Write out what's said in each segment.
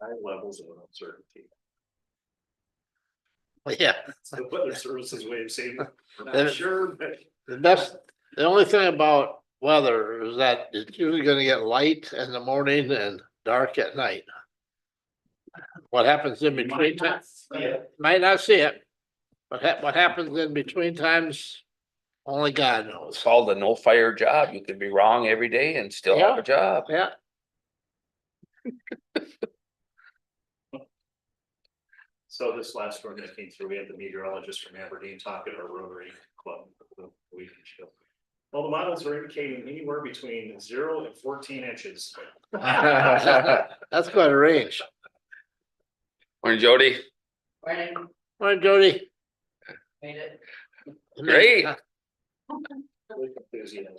High levels of uncertainty. Yeah. The weather services way of saying, we're Then- not sure, but. The only thing about weather is that it's usually gonna get light in the morning and dark at night. What happens in You between might not times, see it. might not see it. But what happens in between times, only God knows. It's called a no fire job. You could be wrong every day and still have Yeah. a job. Yeah, So this last storm that came through, we had the meteorologist from Aberdeen talking at our Rotary Club a week ago. Well, the models are indicating anywhere between 0 and 14 inches. that's quite a range. Morning, Jody. Morning, Morning, Jody. made it. Great. With enthusiasm.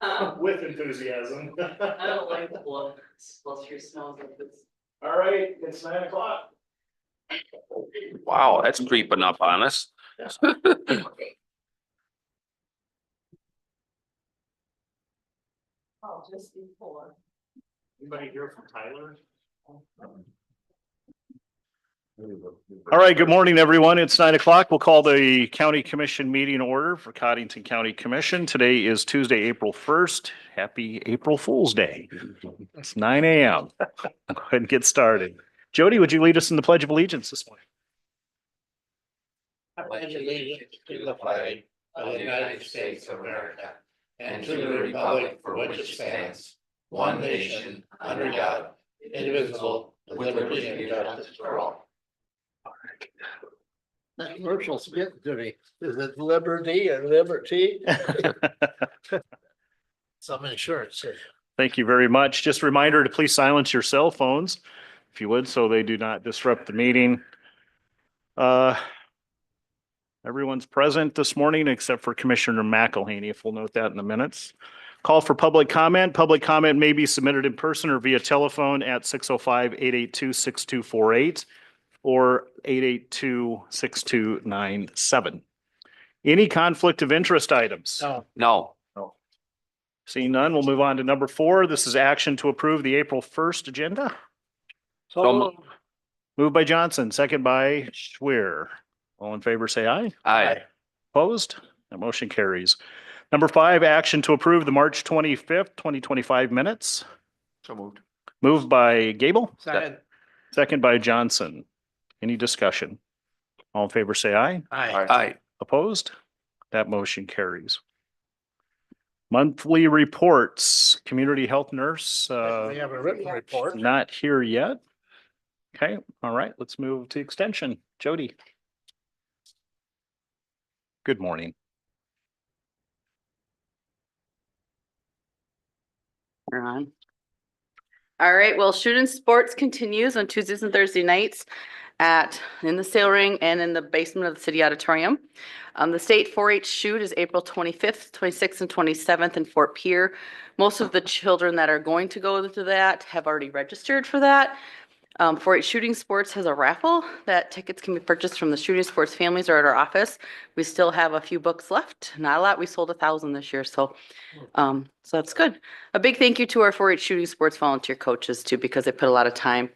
I With enthusiasm. don't like the blustery smells like this. All right, it's 9 o'clock. Wow, that's creeping up on us. Oh, just before. Anybody here from Tyler? All right, good morning, everyone. It's 9 o'clock. We'll call the county commission meeting order for Codington County Commission. Today is Tuesday, April 1st. Happy April Fool's Day. It's 9 a.m. Go ahead and get started. Jody, would you lead us in the Pledge of Allegiance this morning? I pledge allegiance to the flag of the United States of America and to the republic for which it stands, one nation, under God, indivisible, with liberty and justice for all. That commercial's getting to me. Is it liberty or liberty? Some insurance. Thank you very much. Just a reminder to please silence your cell phones, if you would, so they do not disrupt the meeting. Everyone's present this morning except for Commissioner McElhaney, if we'll note that in the minutes. Call for public comment. Public comment may be submitted in person or via telephone at 605-882-6248 or 882-6297. Any conflict of interest items? No. No. Seeing none, we'll move on to number 4. This is action to approve the April 1st agenda. So Moved by Johnson, second by Schwer. All in favor, say aye. Aye. Opposed? That motion carries. Number 5, action to approve the March 25th, 2025 minutes. So moved. Moved by Gable, Second. second by Johnson. Any discussion? All in favor, say aye. Aye. Aye. Opposed? That motion carries. Monthly reports, community health nurse, We have a written report. not here yet. Okay, all right, let's move to extension. Jody. Good morning. We're on. All right, well, student sports continues on Tuesdays and Thursday nights in the sail ring and in the basement of the city auditorium. The state 4-H shoot is April 25th, 26th, and 27th in Fort Pierre. Most of the children that are going to go to that have already registered for that. 4-H Shooting Sports has a raffle that tickets can be purchased from the shooting sports families or at our office. We still have a few books left, not a lot. We sold 1,000 this year, so that's good. A big thank you to our 4-H Shooting Sports volunteer coaches too, because they put a lot of time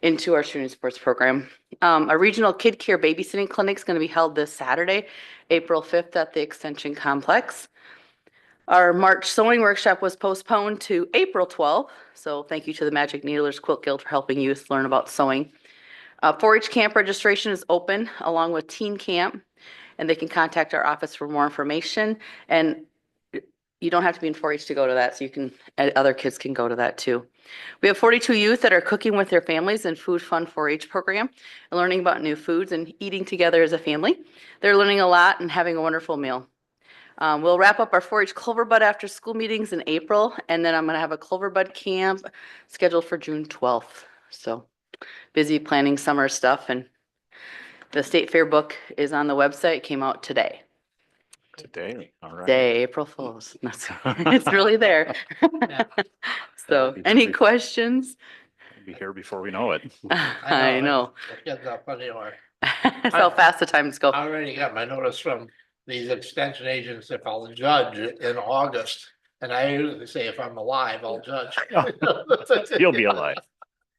into our shooting sports program. A regional kid care babysitting clinic is going to be held this Saturday, April 5th at the Extension Complex. Our March sewing workshop was postponed to April 12th. So thank you to the Magic Needlers Quilt Guild for helping youth learn about sewing. 4-H camp registration is open along with teen camp, and they can contact our office for more information. And you don't have to be in 4-H to go to that, so you can, other kids can go to that too. We have 42 youth that are cooking with their families in Food Fun 4-H program and learning about new foods and eating together as a family. They're learning a lot and having a wonderful meal. We'll wrap up our 4-H Cloverbud after school meetings in April, and then I'm going to have a Cloverbud camp scheduled for June 12th. So busy planning summer stuff, and the state fair book is on the website. It came out today. Today, all right. Day, April Fools. It's really there. So any questions? Be here before we know it. I know. Kids up anywhere. That's how fast the times go. I already got my notice from these extension agents if I'll judge in August. And I usually say if I'm alive, I'll judge. You'll be alive.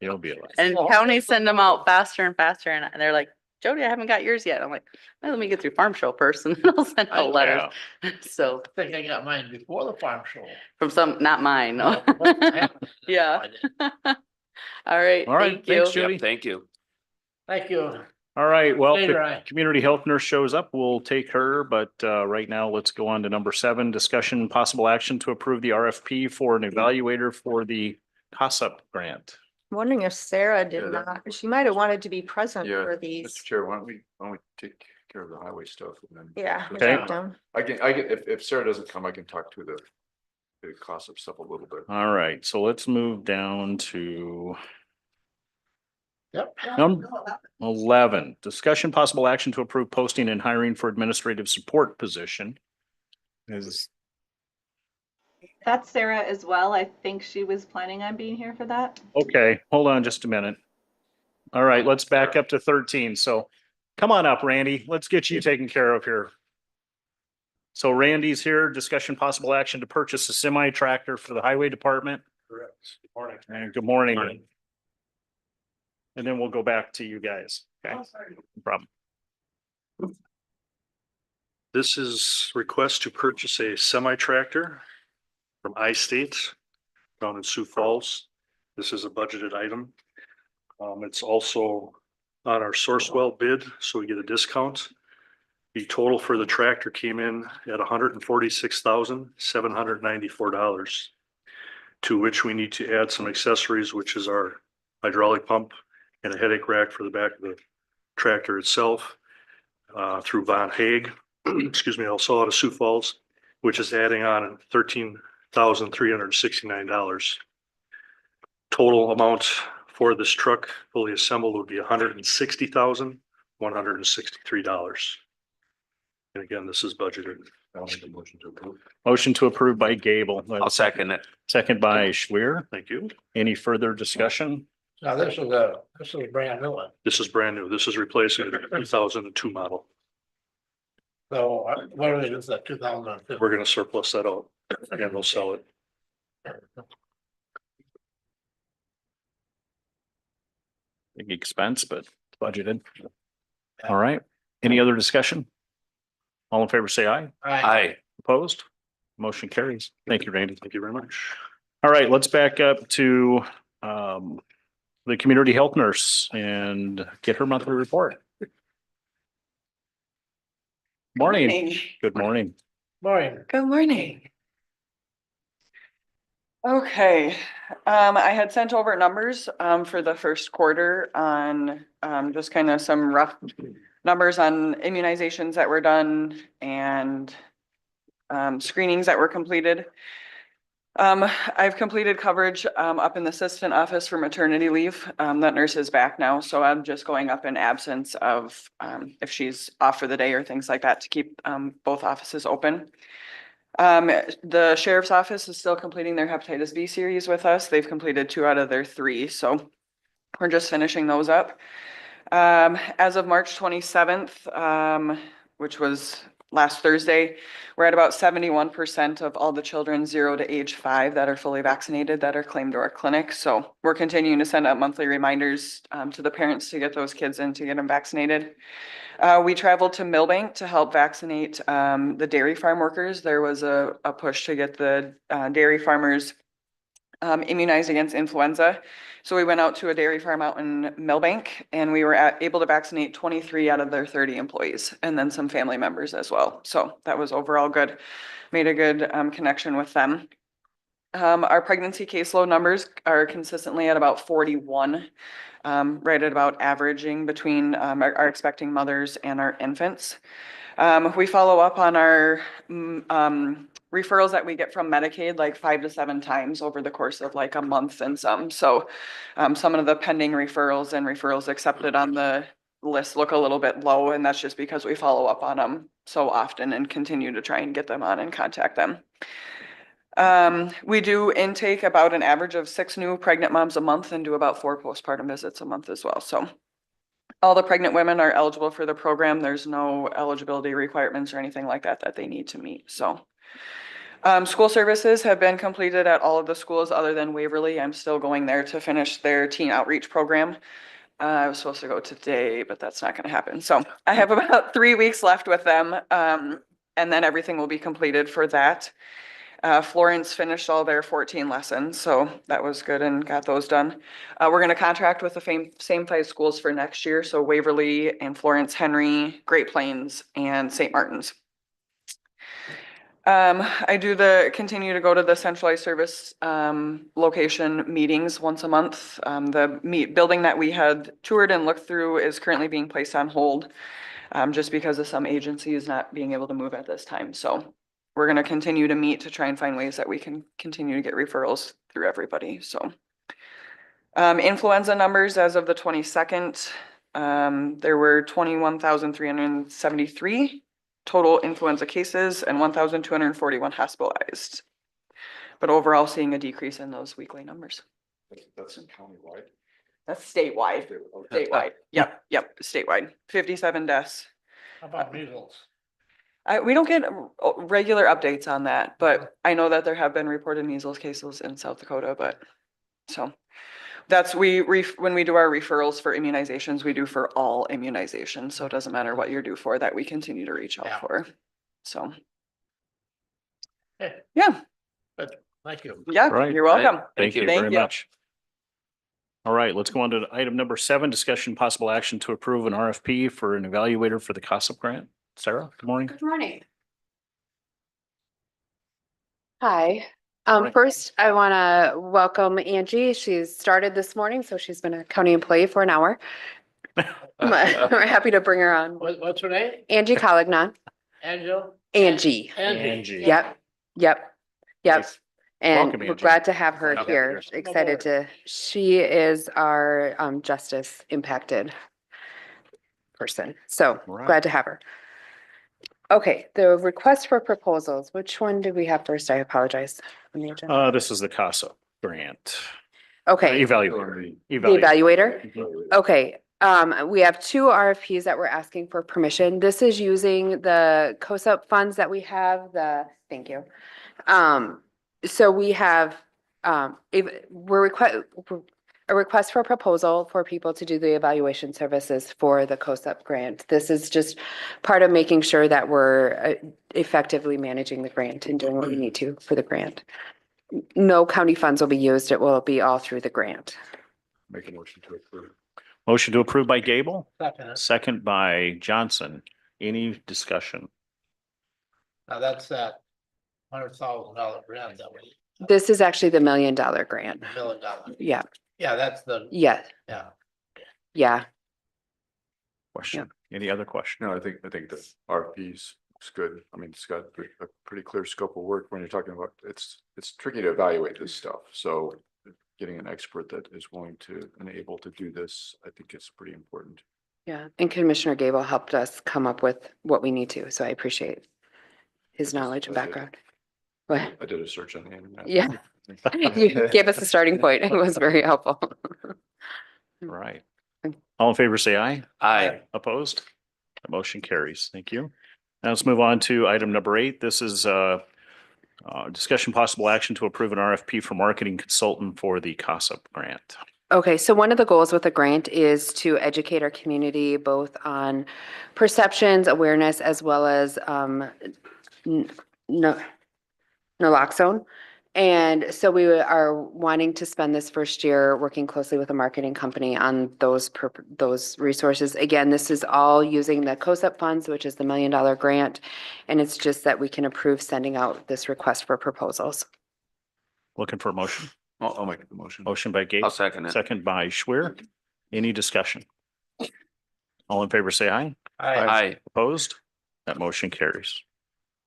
You'll be alive. And counties send them out faster and faster, and they're like, Jody, I haven't got yours yet. I'm like, well, let me get through farm show first and then I'll send out letters. So I think I got mine before the farm show. from some, not mine, no. Yeah. All right, All right, thank you. thanks, Jody. Yep, thank you. Thank you. All right, well, if Stay the dry. community health nurse shows up, we'll take her, but right now, let's go on to number 7, discussion and possible action to approve the RFP for an evaluator for the COSUP grant. I'm wondering if Sarah Yeah, did that- not, she might have wanted to be present Yeah, for Mr. these. Chair, why don't we take care of the highway stuff and then. Yeah. Okay. write down. I can, if Sarah doesn't come, I can talk to the cost of stuff a little bit. All right, so let's move down to Yep. number 11, discussion possible action to approve posting and hiring for administrative support position. Is, That's Sarah as well. I think she was planning on being here for that. okay, hold on just a minute. All right, let's back up to 13. So come on up, Randy. Let's get you taken care of here. So Randy's here, discussion possible action to purchase a semi tractor for the highway department. Correct. Good morning. And good morning. And then we'll go back to you guys. Okay, no problem. This is request to purchase a semi tractor from iState down in Sioux Falls. This is a budgeted item. It's also on our Sourcewell bid, so we get a discount. The total for the tractor came in at $146,794, to which we need to add some accessories, which is our hydraulic pump and a headache rack for the back of the tractor itself, through Von Haag, excuse me, also out of Sioux Falls, which is adding on $13,369. Total amount for this truck fully assembled would be $160,163. And again, this is budgeted. I'll make a motion to approve. Motion to approve by Gable. I'll second it. Second by Schwer. Thank you. Any further discussion? Now, this is a brand new one. This is brand new. This is replacing a 2002 model. So what is it? It's a 2002. We're gonna surplus that out and we'll sell it. Big expense, but it's budgeted. All right. Any other discussion? All in favor, say aye. Aye. Opposed? Motion carries. Thank you, Randy. Thank you very much. All right, let's back up to the community health nurse and get her monthly report. Morning. Good morning. Morning. Good morning. Okay, I had sent over numbers for the first quarter on just kind of some rough numbers on immunizations that were done and screenings that were completed. I've completed coverage up in the assistant office for maternity leave. That nurse is back now, so I'm just going up in absence of if she's off for the day or things like that to keep both offices open. The sheriff's office is still completing their hepatitis B series with us. They've completed 2 out of their 3, so we're just finishing those up. As of March 27th, which was last Thursday, we're at about 71% of all the children 0 to age 5 that are fully vaccinated that are claimed to our clinic. So we're continuing to send out monthly reminders to the parents to get those kids in to get them vaccinated. We traveled to Millbank to help vaccinate the dairy farm workers. There was a push to get the dairy farmers immunized against influenza. So we went out to a dairy farm out in Millbank and we were able to vaccinate 23 out of their 30 employees and then some family members as well. So that was overall good. Made a good connection with them. Our pregnancy caseload numbers are consistently at about 41, right at about averaging between our expecting mothers and our infants. We follow up on our referrals that we get from Medicaid like 5 to 7 times over the course of like a month and some. So some of the pending referrals and referrals accepted on the list look a little bit low, and that's just because we follow up on them so often and continue to try and get them on and contact them. We do intake about an average of 6 new pregnant moms a month and do about 4 postpartum visits a month as well. So all the pregnant women are eligible for the program. There's no eligibility requirements or anything like that that they need to meet. So School services have been completed at all of the schools other than Waverly. I'm still going there to finish their teen outreach program. I was supposed to go today, but that's not gonna happen. So I have about 3 weeks left with them. And then everything will be completed for that. Florence finished all their 14 lessons, so that was good and got those done. We're gonna contract with the same 5 schools for next year, so Waverly and Florence Henry, Great Plains, and St. Martin's. I continue to go to the centralized service, location meetings once a month. The building that we had toured and looked through is currently being placed on hold, just because of some agencies not being able to move at this time, so we're gonna continue to meet to try and find ways that we can continue to get referrals through everybody, so. Influenza numbers as of the 22nd, there were 21,373 total influenza cases and 1,241 hospitalized. But overall, seeing a decrease in those weekly numbers. That's in countywide. That's statewide, statewide, yep, statewide, 57 deaths. How about measles? We don't get regular updates on that, but I know that there have been reported measles cases in South Dakota, but so. That's, when we do our referrals for immunizations, we do for all immunizations, so it doesn't matter what you're due for, that we continue to reach Yeah. out for, so. Okay. Yeah, Good, thank you. yeah, Right. you're welcome. Thank you Thank very you. much. All right, let's go on to item number 7, discussion possible action to approve an RFP for an evaluator for the COSUP grant. Sarah, good morning. Good morning. Hi. Morning. First, I want to welcome Angie. She's started this morning, so she's been a county employee for an hour. We're happy to bring her on. What's her name? Angie Collignon. Angel? Angie. Angie. Yep, yep. Nice. And Welcome, we're Angie. glad to have her Glad to have here. you. Excited to, she is our justice impacted person. So Right. glad to have her. Okay, the request for proposals, which one did we have first? I apologize. On the agenda. This is the COSUP grant. Okay, Evaluator. the evaluator. Okay, we have 2 RFPs that we're asking for permission. This is using the COSUP funds that we have, thank you. So we have, a request for proposal for people to do the evaluation services for the COSUP grant. This is just part of making sure that we're effectively managing the grant and doing what we need to for the grant. No county funds will be used. It will be all through the grant. Make a motion to approve. Motion to approve by Gable, Second. second by Johnson. Any discussion? Now that's that $100,000 grant that we, This is actually the $1 million grant. $1 million. Yeah, Yeah, that's the, yeah, yeah. yeah. Question? Any other question? No, I think the RFP's good. I mean, it's got a pretty clear scope of work when you're talking about, it's tricky to evaluate this stuff. So getting an expert that is willing to and able to do this, I think it's pretty important. Yeah, and Commissioner Gable helped us come up with what we need to, so I appreciate his knowledge and background. What? I did a search on the internet. Yeah. You gave us a starting point. It was very helpful. Right. All in favor, say aye. Aye. Opposed? The motion carries. Thank you. Now let's move on to item number 8. This is discussion possible action to approve an RFP for marketing consultant for the COSUP grant. Okay, so one of the goals with the grant is to educate our community both on perceptions, awareness, as well as naloxone. And so we are wanting to spend this first year working closely with a marketing company on those resources. Again, this is all using the COSUP funds, which is the $1 million grant. And it's just that we can approve sending out this request for proposals. Looking for a motion. I'll make the motion. Motion by Gates. I'll second it. Second by Schwer. Any discussion? All in favor, say aye. Aye. Opposed? That motion carries.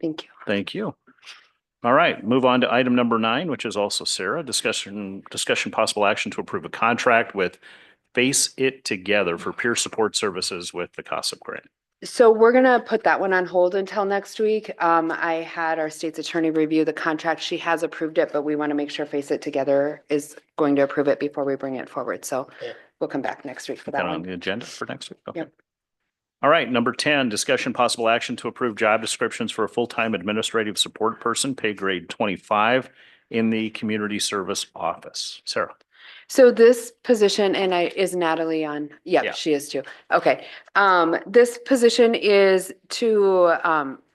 Thank you. Thank you. All right, move on to item number 9, which is also Sarah. Discussion possible action to approve a contract with Face It Together for peer support services with the COSUP grant. So we're gonna put that one on hold until next week. I had our state's attorney review the contract. She has approved it, but we want to make sure Face It Together is going to approve it before we bring it forward. So Okay. we'll come back next week for Put that that on one. the agenda for next week. Okay. Yep. All right, number 10, discussion possible action to approve job descriptions for a full-time administrative support person, pay grade 25 in the community service office. Sarah. So this position, and is Natalie on? Yeah. Yep, she is too. Okay. This position is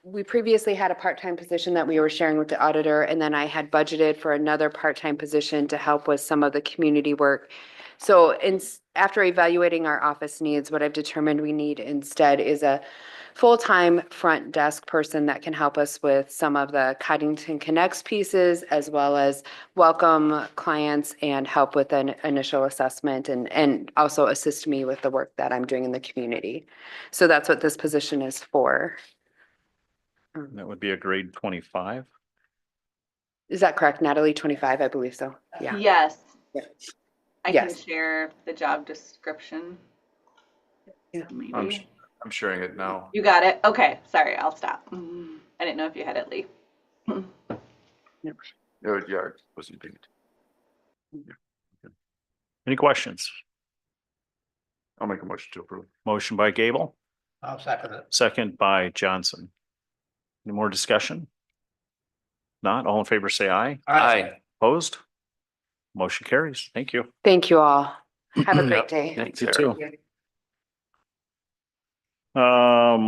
we previously had a part-time position that we were sharing with the auditor, and then I had budgeted for another part-time position to help with some of the community work. So after evaluating our office needs, what I've determined we need instead is a full-time front desk person that can help us with some of the Codington Connects pieces, as well as welcome clients and help with an initial assessment and also assist me with the work that I'm doing in the community. So that's what this position is for. That would be a grade 25. Is that correct, Natalie? 25, I believe so. Yeah. Yes. Yeah. I can Yes. share the job description. Yeah. Maybe. I'm sharing it now. You got it? Okay, sorry, I'll stop. I didn't know if you had it, Lee. Oh, yeah, it wasn't big. Any questions? I'll make a motion to approve. Motion by Gable, I'll second it. second by Johnson. Any more discussion? Not, all in favor, say aye. Aye. Opposed? Motion carries. Thank you. Thank you all. Have a great day. Thanks, You Sarah. too.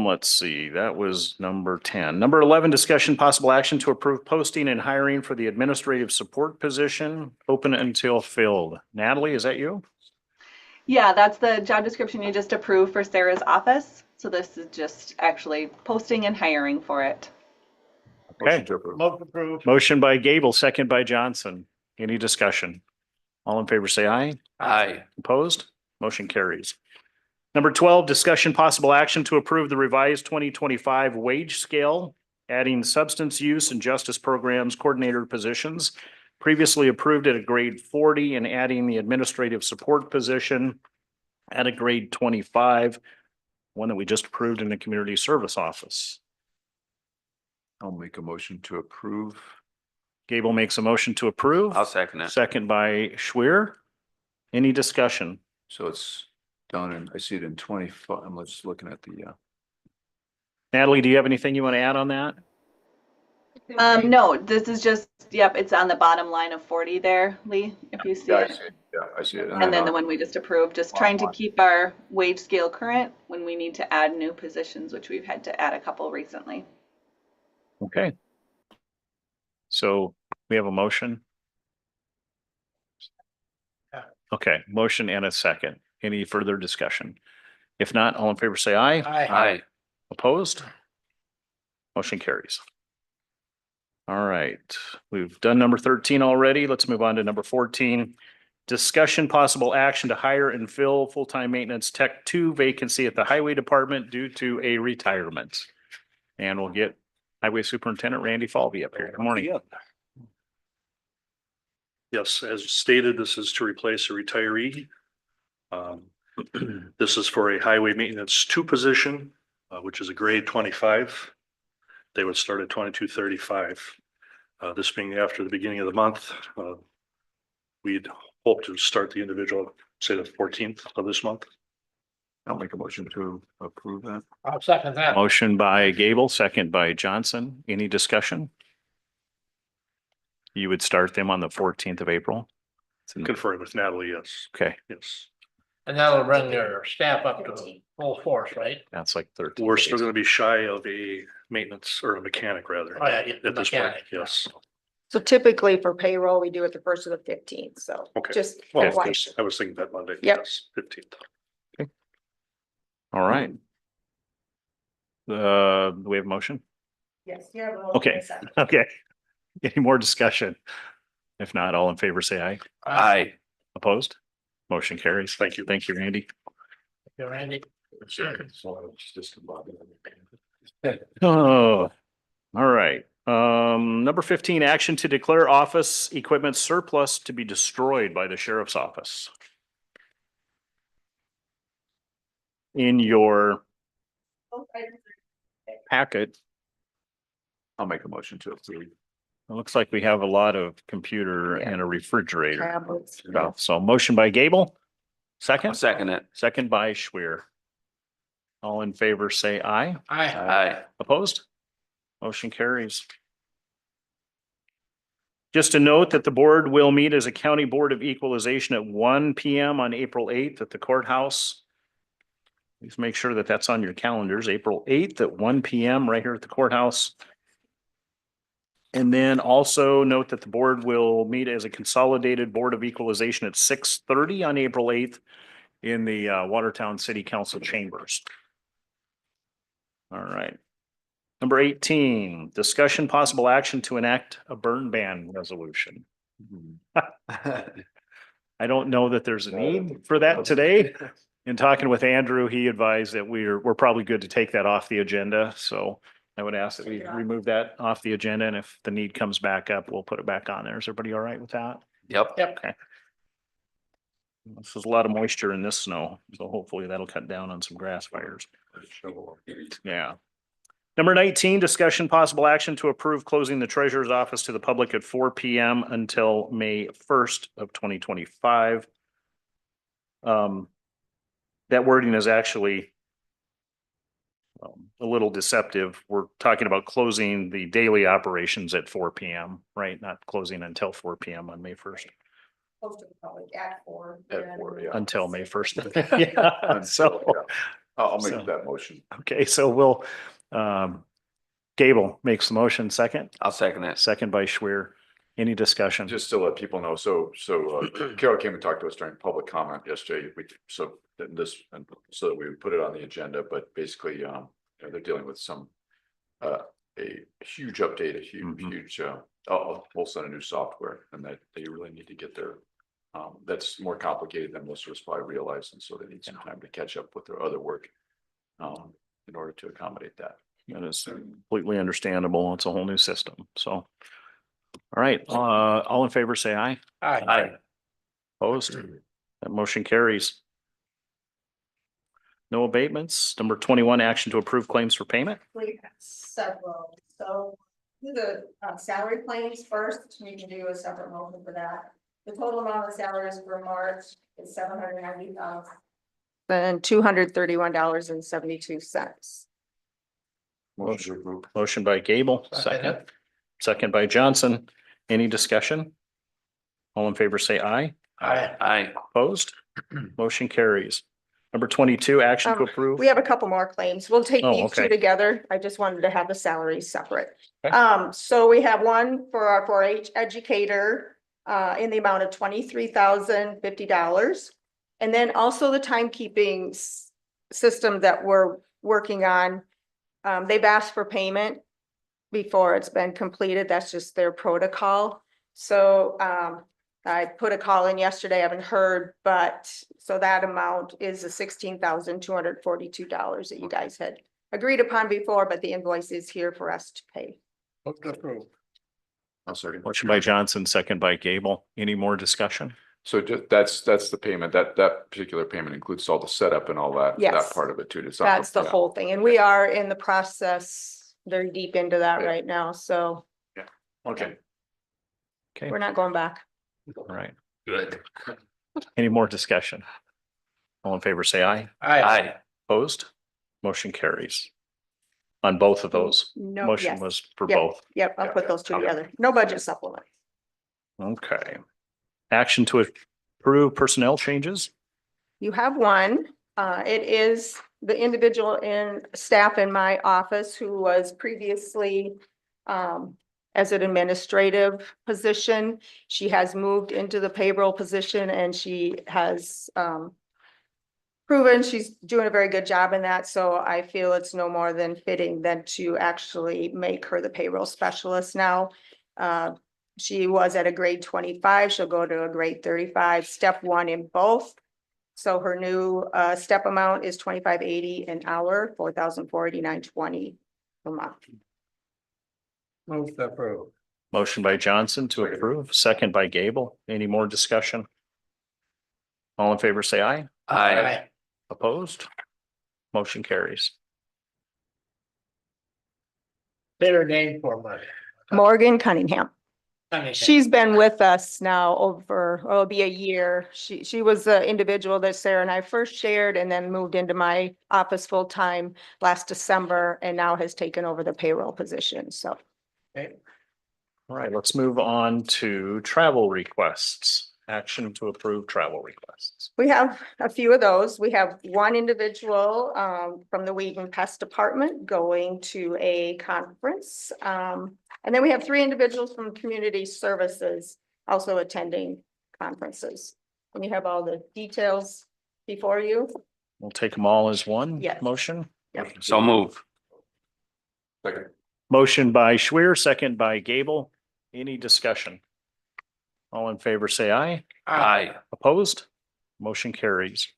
Let's see, that was number 10. Number 11, discussion possible action to approve posting and hiring for the administrative support position, open until filled. Natalie, is that you? Yeah, that's the job description you just approved for Sarah's office. So this is just actually posting and hiring for it. Motion to approve. Motion approved. Motion by Gable, second by Johnson. Any discussion? All in favor, say aye. Aye. Opposed? Motion carries. Number 12, discussion possible action to approve the revised 2025 wage scale, adding substance use and justice programs coordinator positions previously approved at a grade 40 and adding the administrative support position at a grade 25, one that we just approved in the community service office. I'll make a motion to approve. Gable makes a motion to approve. I'll second it. Second by Schwer. Any discussion? So it's done and I see it in 25. I'm just looking at the, Natalie, do you have anything you want to add on that? No, this is just, yep, it's on the bottom line of 40 there, Lee, if you see yeah, I it. see it. Yeah, I see it. And then the one we just approved, just trying to keep our wage scale current when we need to add new positions, which we've had to add a couple recently. Okay. So we have a motion. Yeah. Okay, motion and a second. Any further discussion? If not, all in favor, say aye. Aye. Aye. Opposed? Motion carries. All right, we've done number 13 already. Let's move on to number 14. Discussion possible action to hire and fill full-time maintenance tech 2 vacancy at the highway department due to a retirement. And we'll get Highway Superintendent Randy Falvey up here. Good morning. Yes, as stated, this is to replace a retiree. This is for a highway maintenance 2 position, which is a grade 25. They would start at 2235. This being after the beginning of the month, we'd hope to start the individual, say the 14th of this month. I'll make a motion to approve that. I'll second that. Motion by Gable, second by Johnson. Any discussion? You would start them on the 14th of April? Confirmed with Natalie, yes, Okay, yes. And that'll bring your staff up to full force, right? that's like 13. We're still days. gonna be shy of a maintenance or a mechanic rather. Oh, yeah, the At this point, mechanic. yes. So typically for payroll, we do it the first of the 15th, so Okay. just. Well, FYI. I was thinking that Monday. Yep. Yes, 15th. All right. We have a motion? Yes, yeah. Okay, okay. Any more discussion? If not, all in favor, say aye. Aye. Opposed? Motion carries. Thank you. Thank you, Randy. You Randy? Oh, all right. Number 15, action to declare office equipment surplus to be destroyed by the sheriff's office. In your packet, I'll make a motion to approve. it looks like we have a lot of computer and a refrigerator Tablets. stuff. So motion by Gable, I'll second, second it. second by Schwer. All in favor, say aye. Aye. Opposed? Motion carries. Just a note that the board will meet as a county board of equalization at 1 PM on April 8th at the courthouse. Please make sure that that's on your calendars, April 8th at 1 PM right here at the courthouse. And then also note that the board will meet as a consolidated board of equalization at 6:30 on April 8th in the Watertown City Council chambers. All right. Number 18, discussion possible action to enact a burn ban resolution. I don't know that there's a need for that today. In talking with Andrew, he advised that we're probably good to take that off the agenda. So I would ask that we remove that off the agenda, and if the need comes back up, we'll put it back on there. Is everybody all right with that? Yep. Okay. This is a lot of moisture in this snow, so hopefully that'll cut down on some grass fires. Yeah. Number 19, discussion possible action to approve closing the treasurer's office to the public at 4 PM until May 1st of 2025. That wording is actually a little deceptive. We're talking about closing the daily operations at 4 PM, right? Not closing until 4 PM on May 1st. Close to the public at 4. At 4, yeah. Until May 1st. Yeah, so, I'll So- make that motion. okay, so we'll, Gable makes the motion, second, I'll second that. second by Schwer. Any discussion? Just to let people know, so Carol came and talked to us during public comment yesterday, so that we would put it on the agenda, but basically, they're dealing with some a huge update, a huge, a whole set of new software, and that they really need to get their, that's more complicated than most of us probably realize, and so they need some time to catch up with their other work in order to accommodate that. That is completely understandable. It's a whole new system, so. All right, all in favor, say aye. Aye. Opposed? That motion carries. No abatements. Number 21, action to approve claims for payment. We have several, so do the salary claims first, we can do a separate motion for that. The total amount of salaries for March is $790,000. Then $231.72. Motion to approve. Motion by Gable, second. Second by Johnson. Any discussion? All in favor, say aye. Aye. Opposed? Motion carries. Number 22, action to approve. We have a couple more claims. We'll take Oh, these two okay. together. I just wanted to have the salaries separate. Okay. So we have one for our 4-H educator in the amount of $23,050. And then also the timekeeping system that we're working on. They've asked for payment before it's been completed. That's just their protocol. So I put a call in yesterday, I haven't heard, but so that amount is the $16,242 that you guys had agreed upon before, but the invoice is here for us to pay. I'm sorry. Motion by Johnson, second by Gable. Any more discussion? So just, that's the payment, that particular payment includes all the setup and all that, Yes. that part of it too. That's the whole thing. And we are in the process, very deep into that Yeah. right now. So Okay. Okay, we're not going back. all right. Good. Any more discussion? All in favor, say aye. Aye. Opposed? Motion carries. On both of those. No, Motion yes. was for Yep. both. Yep, I'll put those two Okay. together. No budget supplement. Okay. Action to approve personnel changes. You have one. It is the individual in staff in my office who was previously as an administrative position. She has moved into the payroll position and she has proven she's doing a very good job in that. So I feel it's no more than fitting than to actually make her the payroll specialist now. She was at a grade 25. She'll go to a grade 35, step 1 in both. So her new step amount is $25.80 an hour, $4,489.20 per month. Move to approve. Motion by Johnson to approve, second by Gable. Any more discussion? All in favor, say aye. Aye. Opposed? Motion carries. Better name for money. Morgan Cunningham. She's been with us now it'll be a year. She was the individual that Sarah and I first shared and then moved into my office full-time last December and now has taken over the payroll position, so. All right, let's move on to travel requests. Action to approve travel requests. We have a few of those. We have one individual from the Weed and Pest Department going to a conference. And then we have 3 individuals from Community Services also attending conferences. And you have all the details before you. We'll take them all as one Yes. motion. So move. Second. Motion by Schwer, second by Gable. Any discussion? All in favor, say aye. Aye. Opposed? Motion carries.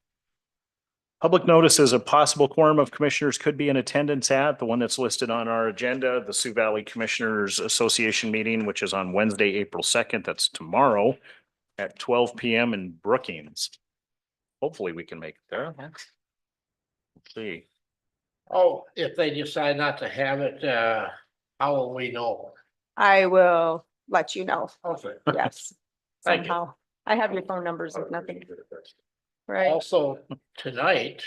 Public notices of possible quorum of commissioners could be in attendance at the one that's listed on our agenda, the Sioux Valley Commissioners Association meeting, which is on Wednesday, April 2nd. That's tomorrow at 12 p.m. in Brookings. Hopefully we can make it there. Let's see. Oh, if they decide not to have it, how will we know? I will let you know. Okay. Yes. Thank you. Somehow. I have your phone numbers if nothing. Right. Also, tonight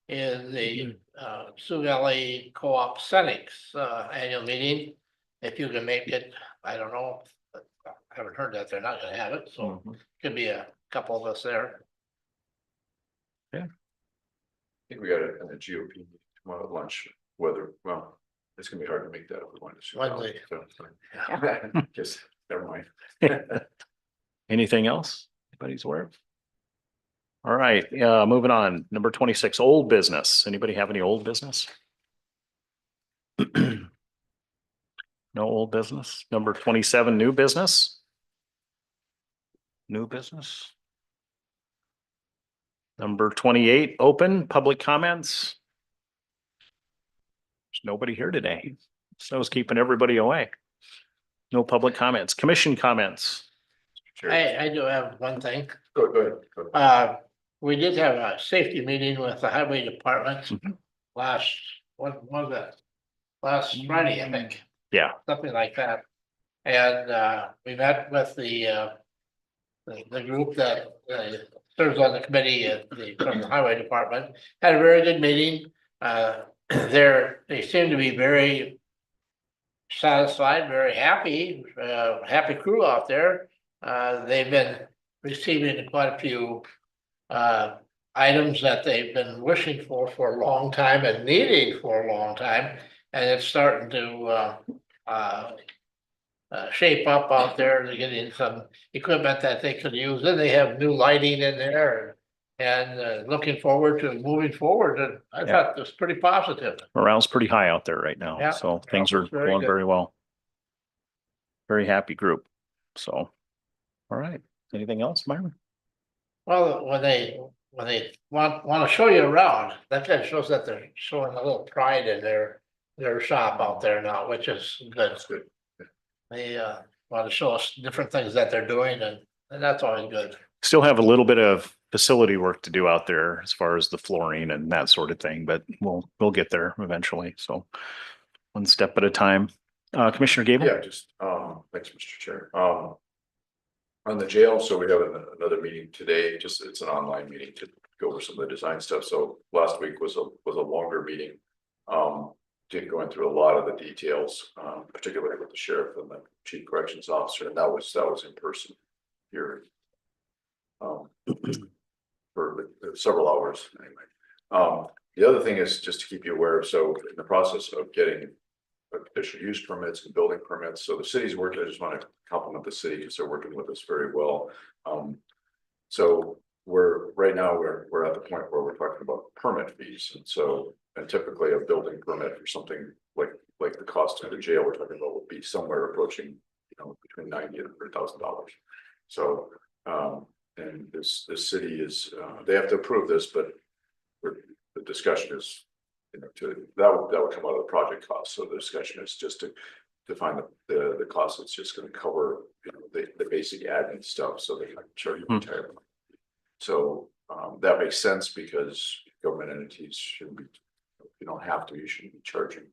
is the Sioux Valley Co-op Senex annual meeting. If you can make it, I don't know. I haven't heard that they're not gonna have it, so could be a couple of us there. I think we got it in the GOP meeting tomorrow at lunch, whether, well, it's gonna be hard to make that if we want to. Sioux Valley, so. Just, never mind. Anything else? Anybody's aware of? All right, moving on. Number 26, old business. Anybody have any old business? No old business. Number 27, new business. New business. Number 28, open public comments. There's nobody here today. So it's keeping everybody away. No public comments. Commission comments. I do have one thing. Go ahead. We did have a safety meeting with the highway department last, what was that? Last Friday, I think. Yeah. Something like that. And we met with the group that serves on the committee from the highway department. Had a very good meeting. They seem to be very satisfied, very happy, happy crew out there. They've been receiving quite a few items that they've been wishing for a long time and needing for a long time. And it's starting to shape up out there. They're getting some equipment that they could use. Then they have new lighting in there and looking forward to moving forward. And I thought it was pretty positive. Morale's pretty high out there right now. Yeah, So things morale are is very going good. very well. Very happy group. So, all right. Anything else, Myron? Well, when they want to show you around, that kind of shows that they're showing a little pride in their shop out there now, which is good. That's good. They want to show us different things that they're doing and that's always good. Still have a little bit of facility work to do out there as far as the flooring and that sort of thing, but we'll get there eventually. So one step at a time. Commissioner Gable? Yeah, just, thanks, Mr. Chair. On the jail, so we have another meeting today, it's an online meeting to go over some of the design stuff. So last week was a longer meeting. Did go through a lot of the details, particularly with the sheriff and the chief corrections officer, and that was in person here. For several hours anyway. The other thing is just to keep you aware of, so in the process of getting official use permits and building permits, so the city's working, I just want to compliment the city because they're working with us very well. So right now we're at the point where we're talking about permit fees, and typically a building permit for something like the cost of the jail we're talking about would be somewhere approaching, between $90,000 and $100,000. So and this city is they have to approve this, but the discussion is that would come out of the project cost. So the discussion is just to find the cost that's just going to cover the basic admin stuff, so they can charge you retirement. So that makes sense because government entities shouldn't be. You don't have to. You shouldn't be charging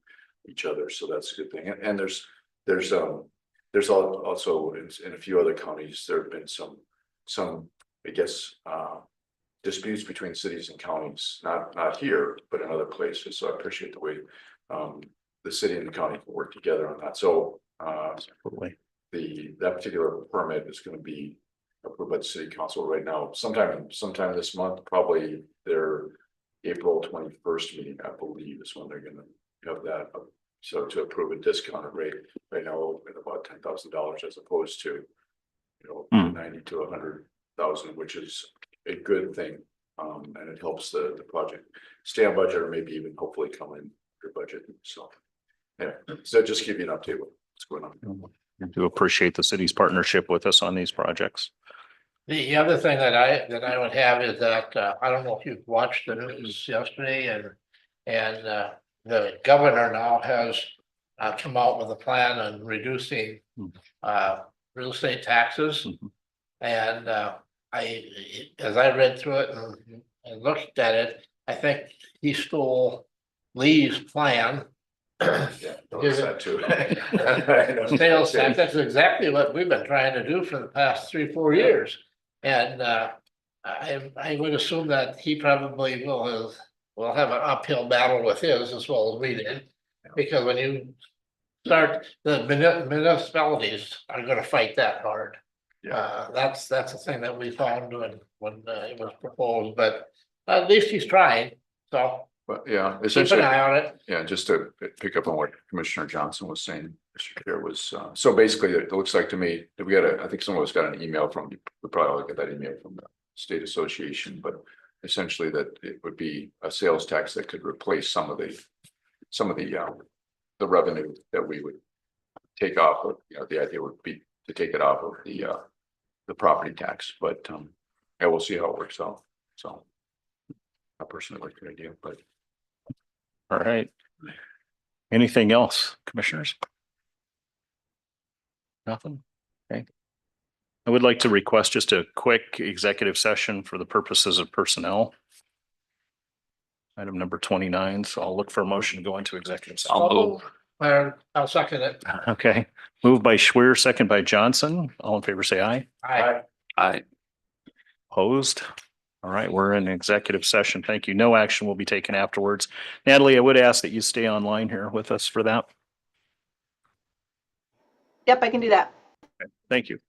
each other. So that's a good thing. And there's there's also in a few other counties, there have been some, I guess, disputes between cities and counties, not here, but in other places. So I appreciate the way the city and the county can work together on that. So that particular permit is going to be approved by the city council right now, sometime this month, probably their April 21st meeting, I believe, is when they're going to have that. So to approve a discounted rate right now at about $10,000 as opposed to, 90 to 100,000, which is a good thing. And it helps the project stay on budget or maybe even hopefully come in your budget. So, yeah, so just give you an update what's going on. I do appreciate the city's partnership with us on these projects. The other thing that I would have is that, I don't know if you've watched the news yesterday and the governor now has come out with a plan on reducing real estate taxes. And as I read through it and looked at it, I think he stole Lee's plan. Yeah, notice that too. Sales tax, that's exactly what we've been trying to do for the past 3-4 years. And I would assume that he probably will have an uphill battle with his as well as we did. Because when you start, the municipalities are gonna fight that hard. That's the thing that we found when it was proposed, but at least he's trying, so. But yeah, Keep an essentially, eye on it. yeah, just to pick up on what Commissioner Johnson was saying, Mr. Chair, was, so basically, it looks like to me that I think some of us got an email from, we probably all get that email from the state association, but essentially that it would be a sales tax that could replace some of the revenue that we would take off of, the idea would be to take it off of the property tax, but yeah, we'll see how it works out. So I personally like the idea, but. All right. Anything else, commissioners? Nothing? Okay. I would like to request just a quick executive session for the purposes of personnel. Item number 29, so I'll look for a motion to go into executive session. I'll second it. Okay, moved by Schwer, second by Johnson. All in favor, say aye. Aye. Opposed? All right, we're in executive session. Thank you. No action will be taken afterwards. Natalie, I would ask that you stay online here with us for that. Yep, I can do that. Thank you.